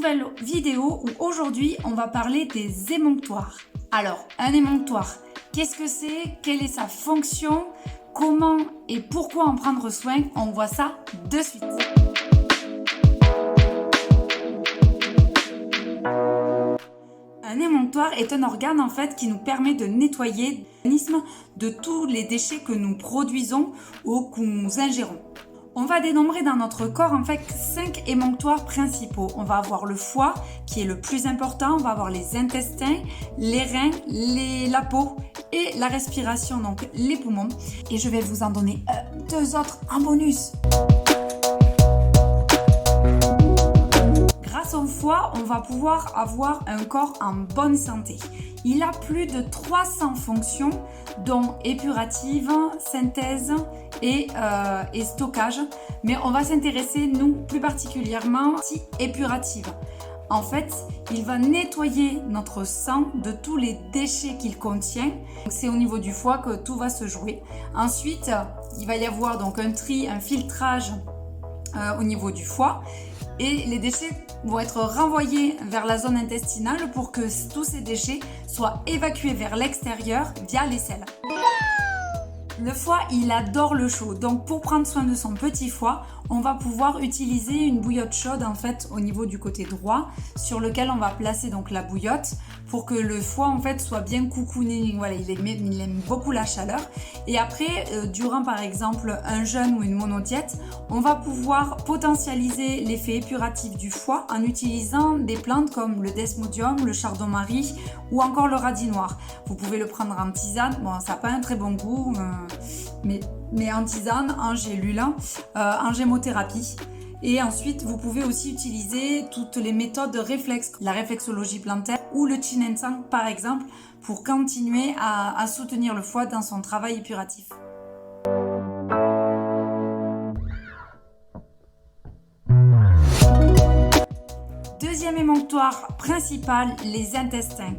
nouvelle vidéo où aujourd'hui on va parler des émonctoires. Alors, un émonctoire, qu'est-ce que c'est? Quelle est sa fonction? Comment et pourquoi en prendre soin? On voit ça de suite. Un émonctoire est un organe en fait qui nous permet de nettoyer l'organisme de tous les déchets que nous produisons ou que nous ingérons. On va dénombrer dans notre corps en fait 5 émonctoires principaux. On va avoir le foie qui est le plus important, on va avoir les intestins, les reins, la peau et la respiration, donc les poumons. Et je vais vous en donner 2 autres en bonus. Grâce au foie, on va pouvoir avoir un corps en bonne santé. Il a plus de 300 fonctions, dont épurative, synthèse et stockage. Mais on va s'intéresser, nous, plus particulièrement, à épurative. En fait, il va nettoyer notre sang de tous les déchets qu'il contient. C'est au niveau du foie que tout va se jouer. Ensuite, il va y avoir donc un tri, un filtrage au niveau du foie. Et les déchets vont être renvoyés vers la zone intestinale pour que tous ces déchets soient évacués vers l'extérieur via les selles. Le foie, il adore le chaud. Donc pour prendre soin de son petit foie, on va pouvoir utiliser une bouillotte chaude en fait au niveau du côté droit sur lequel on va placer donc la bouillotte pour que le foie en fait soit bien coucouné. Voilà, il aime beaucoup la chaleur. Et après, durant par exemple un jeûne ou une monodiète, on va pouvoir potentialiser l'effet épuratif du foie en utilisant des plantes comme le desmodium, le chardon-marie ou encore le radis noir. Vous pouvez le prendre en tisane. Bon, ça n'a pas un très bon goût, mais en tisane, en gélule, en gémothérapie. Et ensuite, vous pouvez aussi utiliser toutes les méthodes de réflexe, la réflexologie plantaire ou le Qinensang par exemple, pour continuer à soutenir le foie dans son travail épuratif. Deuxième émonctoire principal, les intestins.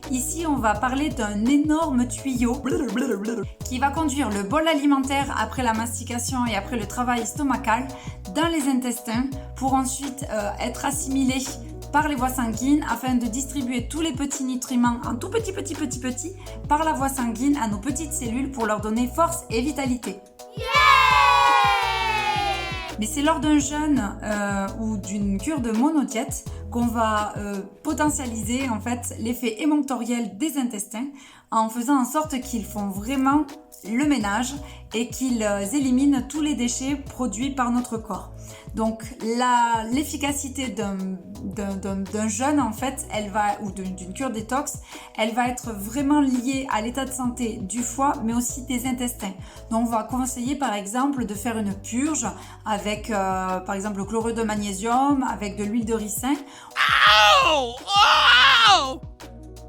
Ici, on va parler d'un énorme tuyau qui va conduire le bol alimentaire après la mastication et après le travail stomacal dans les intestins pour ensuite être assimilé par les voies sanguines afin de distribuer tous les petits nutriments en tout petit par la voie sanguine à nos petites cellules pour leur donner force et vitalité. Mais c'est lors d'un jeûne ou d'une cure de monodiète qu'on va potentialiser en fait l'effet émonctoriel des intestins en faisant en sorte qu'ils font vraiment le ménage et qu'ils éliminent tous les déchets produits par notre corps. Donc l'efficacité d'un jeûne en fait, ou d'une cure détox, elle va être vraiment liée à l'état de santé du foie mais aussi des intestins. Donc on va conseiller par exemple de faire une purge avec par exemple le chlorure de magnésium, avec de l'huile de ricin.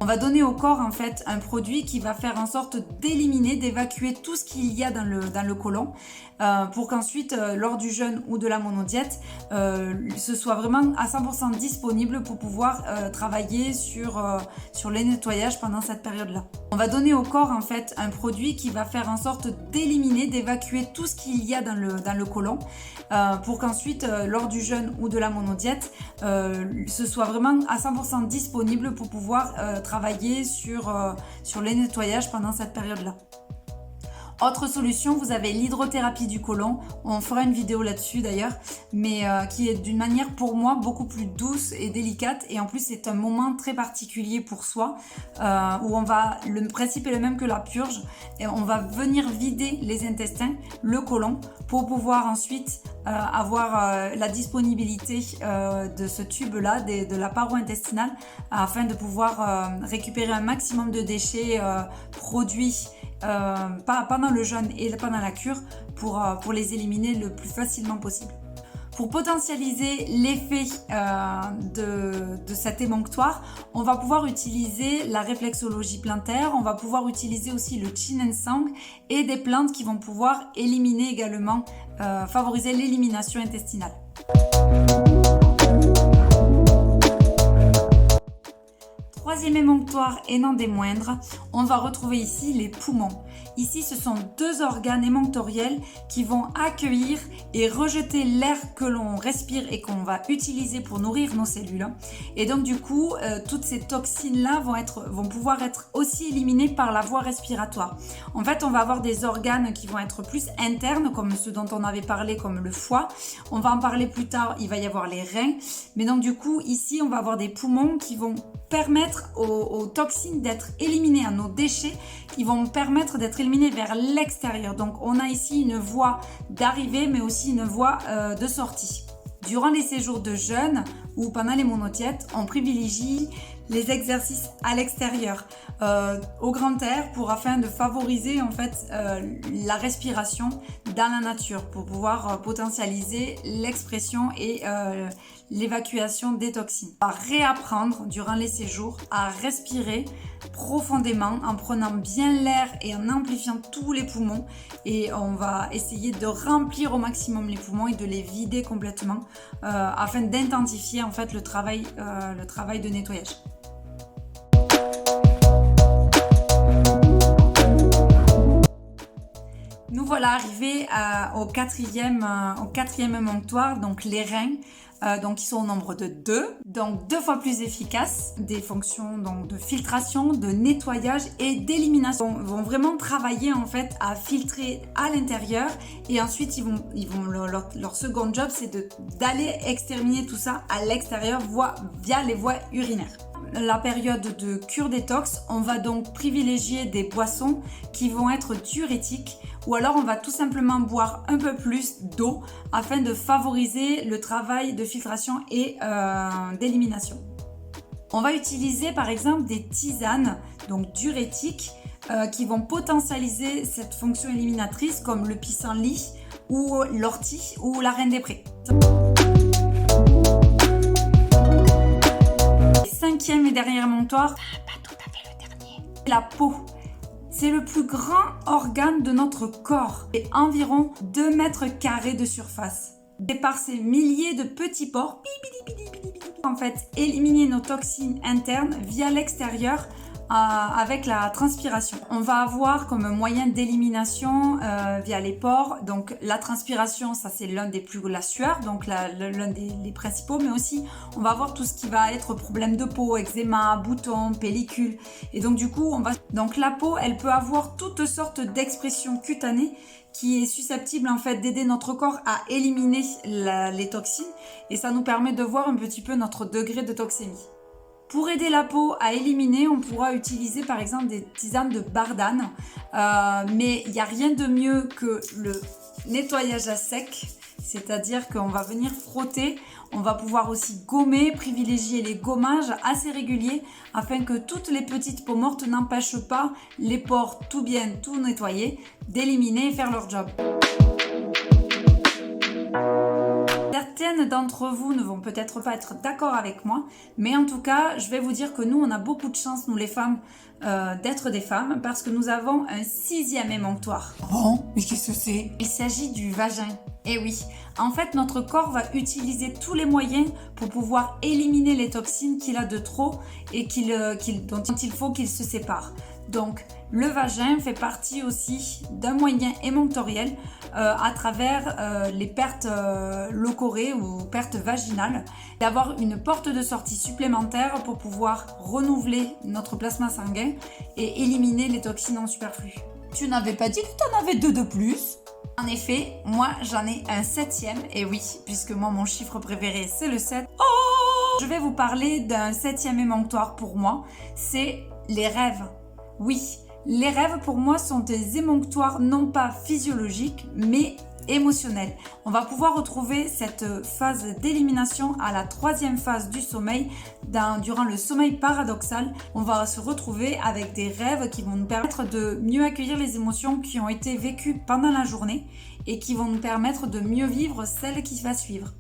On va donner au corps en fait un produit qui va faire en sorte d'éliminer, d'évacuer tout ce qu'il y a dans le côlon pour qu'ensuite lors du jeûne ou de la monodiète ce soit vraiment à 100% disponible pour pouvoir travailler sur les nettoyages pendant cette période-là. On va donner au corps en fait un produit qui va faire en sorte d'éliminer, d'évacuer tout ce qu'il y a dans le côlon pour qu'ensuite lors du jeûne ou de la monodiète ce soit vraiment à 100% disponible pour pouvoir travailler sur les nettoyages pendant cette période-là. Autre solution, vous avez l'hydrothérapie du côlon. On fera une vidéo là-dessus d'ailleurs, mais qui est d'une manière pour moi beaucoup plus douce et délicate. Et en plus, c'est un moment très particulier pour soi où le principe est le même que la purge. Et on va venir vider les intestins, le côlon, pour pouvoir ensuite avoir la disponibilité de ce tube-là, de la paroi intestinale, afin de pouvoir récupérer un maximum de déchets produits pendant le jeûne et pendant la cure pour les éliminer le plus facilement possible. Pour potentialiser l'effet de cet émonctoire, on va pouvoir utiliser la réflexologie plantaire, on va pouvoir utiliser aussi le Qinensang et des plantes qui vont pouvoir éliminer également, favoriser l'élimination intestinale. Troisième émonctoire et non des moindres, on va retrouver ici les poumons. Ici, ce sont deux organes émonctoriels qui vont accueillir et rejeter l'air que l'on respire et qu'on va utiliser pour nourrir nos cellules. Et donc du coup, toutes ces toxines-là vont pouvoir être aussi éliminées par la voie respiratoire. En fait, on va avoir des organes qui vont être plus internes, comme ceux dont on avait parlé, comme le foie. On va en parler plus tard, il va y avoir les reins. Mais donc du coup, ici, on va avoir des poumons qui vont permettre aux toxines d'être éliminées, à nos déchets, qui vont permettre d'être éliminés vers l'extérieur. Donc on a ici une voie d'arrivée, mais aussi une voie de sortie. Durant les séjours de jeûne ou pendant les monodiètes, on privilégie les exercices à l'extérieur, au grand air, afin de favoriser en fait la respiration dans la nature, pour pouvoir potentialiser l'expression et l'évacuation des toxines. On va réapprendre durant les séjours à respirer profondément en prenant bien l'air et en amplifiant tous les poumons, et on va essayer de remplir au maximum les poumons et de les vider complètement afin d'intensifier en fait le travail de nettoyage. Nous voilà arrivés au quatrième émonctoire, donc les reins. Donc ils sont au nombre de 2, donc 2 fois plus efficaces. Des fonctions donc de filtration, de nettoyage et d'élimination vont vraiment travailler en fait à filtrer à l'intérieur, et ensuite leur second job, c'est d'aller exterminer tout ça à l'extérieur via les voies urinaires. La période de cure détox, on va donc privilégier des boissons qui vont être diurétiques, ou alors on va tout simplement boire un peu plus d'eau afin de favoriser le travail de filtration et d'élimination. On va utiliser par exemple des tisanes, donc diurétiques, qui vont potentialiser cette fonction éliminatrice, comme le pissenlit ou l'ortie ou la reine des prés. Cinquième et dernier émonctoire, pas tout à fait le dernier, la peau. C'est le plus grand organe de notre corps et environ 2 mètres carrés de surface. Et par ces milliers de petits pores, en fait, éliminer nos toxines internes via l'extérieur avec la transpiration. On va avoir comme moyen d'élimination via les pores, donc la transpiration, ça c'est l'un des plus, la sueur, donc l'un des principaux, mais aussi on va avoir tout ce qui va être problème de peau, eczéma, boutons, pellicules, et donc du coup donc la peau, elle peut avoir toutes sortes d'expressions cutanées qui est susceptible en fait d'aider notre corps à éliminer les toxines, et ça nous permet de voir un petit peu notre degré de toxémie. Pour aider la peau à éliminer, on pourra utiliser par exemple des tisanes de bardane, mais il n'y a rien de mieux que le nettoyage à sec, c'est-à-dire qu'on va venir frotter, on va pouvoir aussi gommer, privilégier les gommages assez réguliers afin que toutes les petites peaux mortes n'empêchent pas les pores tout nettoyés d'éliminer et faire leur job. Certaines d'entre vous ne vont peut-être pas être d'accord avec moi, mais en tout cas, je vais vous dire que nous, on a beaucoup de chance, nous les femmes, d'être des femmes, parce que nous avons un 6e émonctoire. Bon, mais qu'est-ce que c'est? Il s'agit du vagin. Eh oui, en fait, notre corps va utiliser tous les moyens pour pouvoir éliminer les toxines qu'il a de trop et dont il faut qu'il se sépare. Donc, le vagin fait partie aussi d'un moyen émonctoriel à travers les pertes locorées ou pertes vaginales, d'avoir une porte de sortie supplémentaire pour pouvoir renouveler notre plasma sanguin et éliminer les toxines en superflu. Tu n'avais pas dit que tu en avais 2 de plus? En effet, moi j'en ai un 7e, et oui, puisque moi mon chiffre préféré c'est le 7. Oh, je vais vous parler d'un 7e émonctoire pour moi, c'est les rêves. Oui, les rêves pour moi sont des émonctoires non pas physiologiques mais émotionnels. On va pouvoir retrouver cette phase d'élimination à la 3e phase du sommeil. Durant le sommeil paradoxal, on va se retrouver avec des rêves qui vont nous permettre de mieux accueillir les émotions qui ont été vécues pendant la journée et qui vont nous permettre de mieux vivre celle qui va suivre.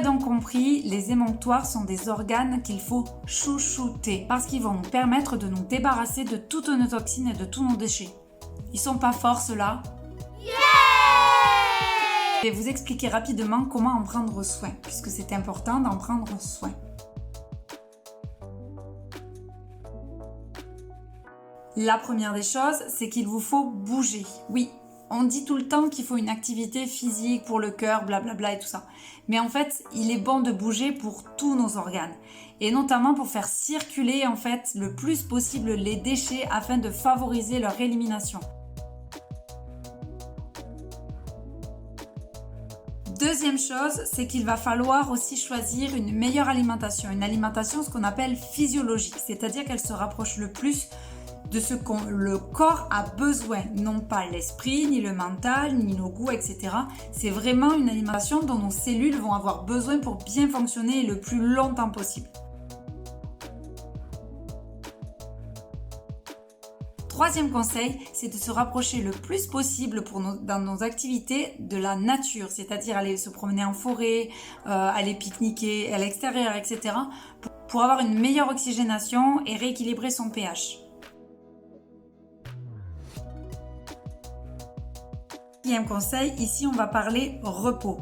Donc compris, les émonctoires sont des organes qu'il faut chouchouter parce qu'ils vont nous permettre de nous débarrasser de toutes nos toxines et de tous nos déchets. Ils sont pas forts ceux-là? Yeah! Je vais vous expliquer rapidement comment en prendre soin, puisque c'est important d'en prendre soin. La première des choses, c'est qu'il vous faut bouger. Oui, on dit tout le temps qu'il faut une activité physique pour le cœur, blablabla et tout ça. Mais en fait, il est bon de bouger pour tous nos organes. Et notamment pour faire circuler en fait le plus possible les déchets afin de favoriser leur élimination. Deuxième chose, c'est qu'il va falloir aussi choisir une meilleure alimentation. Une alimentation, ce qu'on appelle physiologique, c'est-à-dire qu'elle se rapproche le plus de ce que le corps a besoin, non pas l'esprit, ni le mental, ni nos goûts, etc. C'est vraiment une alimentation dont nos cellules vont avoir besoin pour bien fonctionner le plus longtemps possible. Troisième conseil, c'est de se rapprocher le plus possible dans nos activités de la nature, c'est-à-dire aller se promener en forêt, aller pique-niquer à l'extérieur, etc. pour avoir une meilleure oxygénation et rééquilibrer son pH. Quatrième conseil, ici on va parler repos.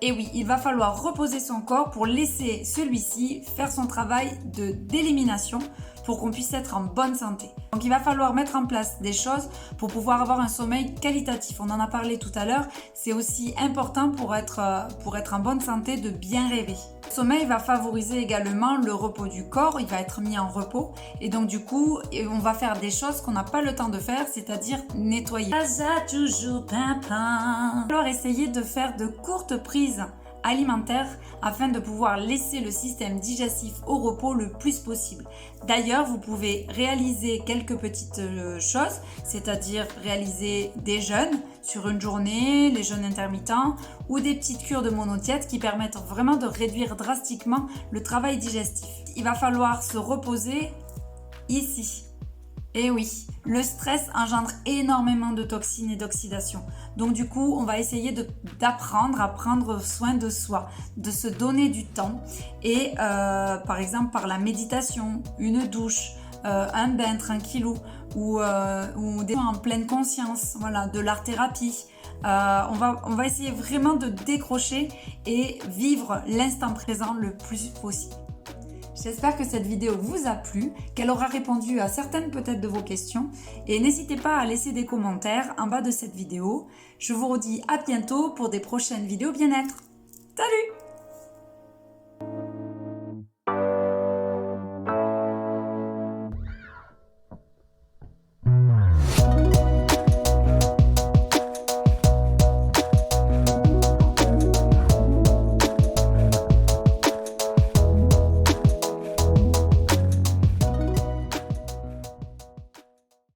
Et oui, il va falloir reposer son corps pour laisser celui-ci faire son travail d'élimination pour qu'on puisse être en bonne santé. Donc il va falloir mettre en place des choses pour pouvoir avoir un sommeil qualitatif. On en a parlé tout à l'heure, c'est aussi important pour être en bonne santé de bien rêver. Le sommeil va favoriser également le repos du corps, il va être mis en repos et donc du coup on va faire des choses qu'on n'a pas le temps de faire, c'est-à-dire nettoyer. Alors essayer de faire de courtes prises alimentaire afin de pouvoir laisser le système digestif au repos le plus possible. D'ailleurs, vous pouvez réaliser quelques petites choses, c'est-à-dire réaliser des jeûnes sur une journée, les jeûnes intermittents ou des petites cures de monodiète qui permettent vraiment de réduire drastiquement le travail digestif. Il va falloir se reposer ici. Et oui, le stress engendre énormément de toxines et d'oxydation. Donc du coup, on va essayer d'apprendre à prendre soin de soi, de se donner du temps. Et par exemple, par la méditation, une douche, un bain tranquillou ou des soins en pleine conscience, voilà, de l'art-thérapie. On va essayer vraiment de décrocher et vivre l'instant présent le plus possible. J'espère que cette vidéo vous a plu, qu'elle aura répondu à certaines peut-être de vos questions et n'hésitez pas à laisser des commentaires en bas de cette vidéo. Je vous redis à bientôt pour des prochaines vidéos bien-être. Salut!